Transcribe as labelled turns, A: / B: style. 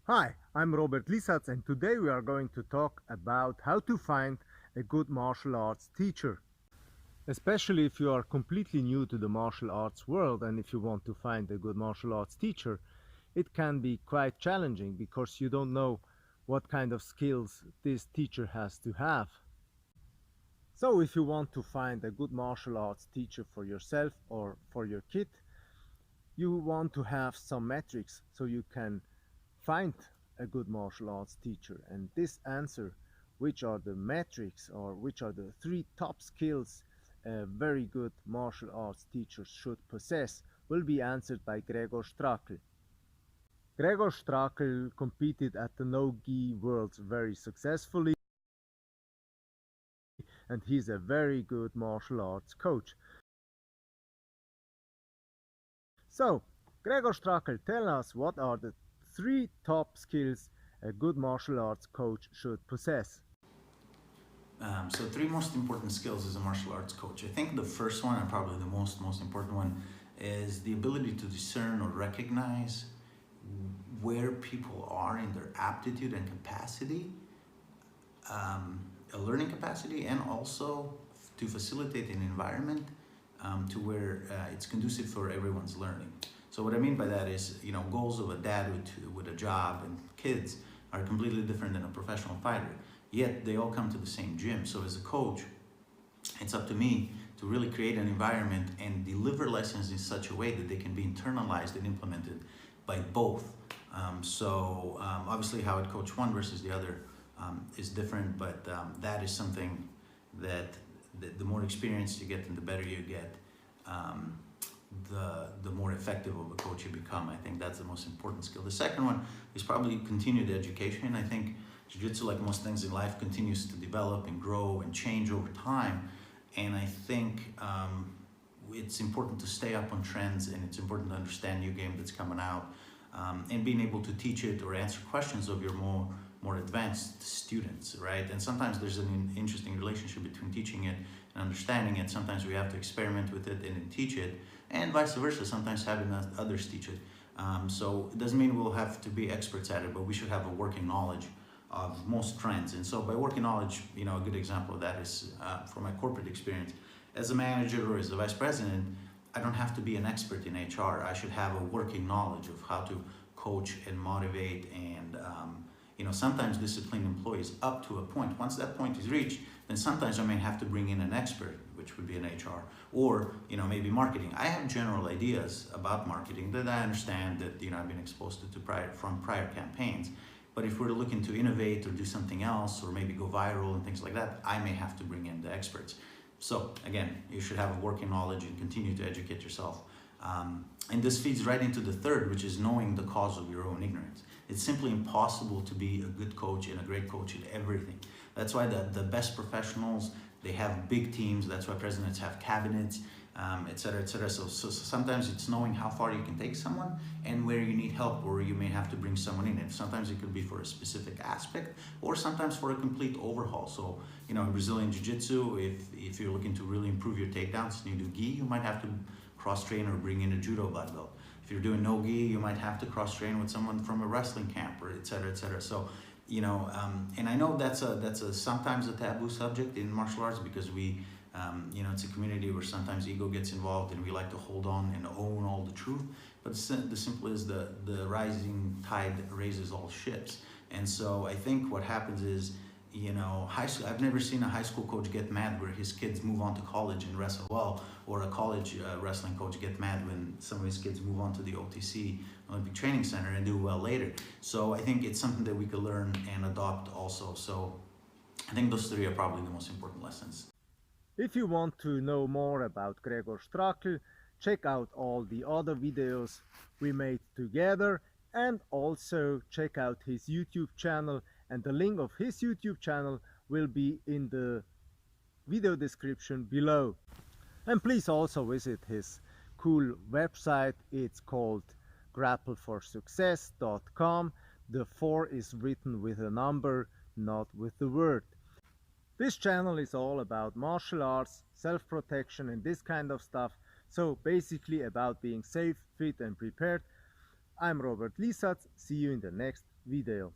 A: Hi, I'm Robert Lisac, and today we are going to talk about how to find a good martial arts teacher. Especially if you are completely new to the martial arts world and if you want to find a good martial arts teacher, it can be quite challenging because you don't know what kind of skills this teacher has to have. So if you want to find a good martial arts teacher for yourself or for your kid, you want to have some metrics so you can find a good martial arts teacher. And this answer, which are the metrics or which are the three top skills a very good martial arts teacher should possess, will be answered by Gregor Strakl. Gregor Strakl competed at the no-gi worlds very successfully, and he's a very good martial arts coach. So, Gregor Strakl, tell us what are the three top skills a good martial arts coach should possess.
B: So three most important skills as a martial arts coach. I think the first one and probably the most important one is the ability to discern or recognize where people are in their aptitude and capacity, a learning capacity, and also to facilitate an environment to where it's conducive for everyone's learning. So what I mean by that is, goals of a dad with a job and kids are completely different than a professional fighter. Yet they all come to the same gym. So as a coach, it's up to me to really create an environment and deliver lessons in such a way that they can be internalized and implemented by both. Obviously how I'd coach one versus the other is different, but that is something that the more experience you get and the better you get, the more effective of a coach you become. I think that's the most important skill. The second one is probably continued education. I think jiu-jitsu, like most things in life, continues to develop and grow and change over time. And I think it's important to stay up on trends, and it's important to understand new game that's coming out, and being able to teach it or answer questions of your more advanced students, right? And sometimes there's an interesting relationship between teaching it and understanding it. Sometimes we have to experiment with it and then teach it, and vice versa, sometimes having others teach it. So it doesn't mean we'll have to be experts at it, but we should have a working knowledge of most trends. And so by working knowledge, a good example of that is from my corporate experience. As a manager or as a vice president, I don't have to be an expert in HR. I should have a working knowledge of how to coach and motivate and sometimes discipline employees up to a point. Once that point is reached, then sometimes I may have to bring in an expert, which would be an HR, or maybe marketing. I have general ideas about marketing that I understand that I've been exposed to from prior campaigns. But if we're looking to innovate or do something else or maybe go viral and things like that, I may have to bring in the experts. So again, you should have a working knowledge and continue to educate yourself. And this feeds right into the third, which is knowing the cause of your own ignorance. It's simply impossible to be a good coach and a great coach in everything. That's why the best professionals, they have big teams. That's why presidents have cabinets, et cetera, et cetera. So sometimes it's knowing how far you can take someone and where you need help, or you may have to bring someone in. And sometimes it could be for a specific aspect, or sometimes for a complete overhaul. So, in Brazilian Jiu-Jitsu, if you're looking to really improve your takedowns and you do gi, you might have to cross-train or bring in a judo black belt. If you're doing no gi, you might have to cross-train with someone from a wrestling camp, or et cetera, et cetera. So, and I know that's sometimes a taboo subject in martial arts because we, it's a community where sometimes ego gets involved and we like to hold on and own all the truth. But the simple is the rising tide raises all ships. And so I think what happens is, high school, I've never seen a high school coach get mad where his kids move on to college and wrestle well, or a college wrestling coach get mad when some of his kids move on to the OTC, Olympic Training Center, and do well later. So I think it's something that we could learn and adopt also. So I think those three are probably the most important lessons.
A: If you want to know more about Gregor Strakl, check out all the other videos we made together, and also check out his YouTube channel, and the link of his YouTube channel will be in the video description below. And please also visit his cool website. It's called grappleforsuccess.com. The 4 is written with a number, not with the word. This channel is all about martial arts, self-protection and this kind of stuff. So basically about being safe, fit and prepared I'm Robert Lisac, see you in the next video.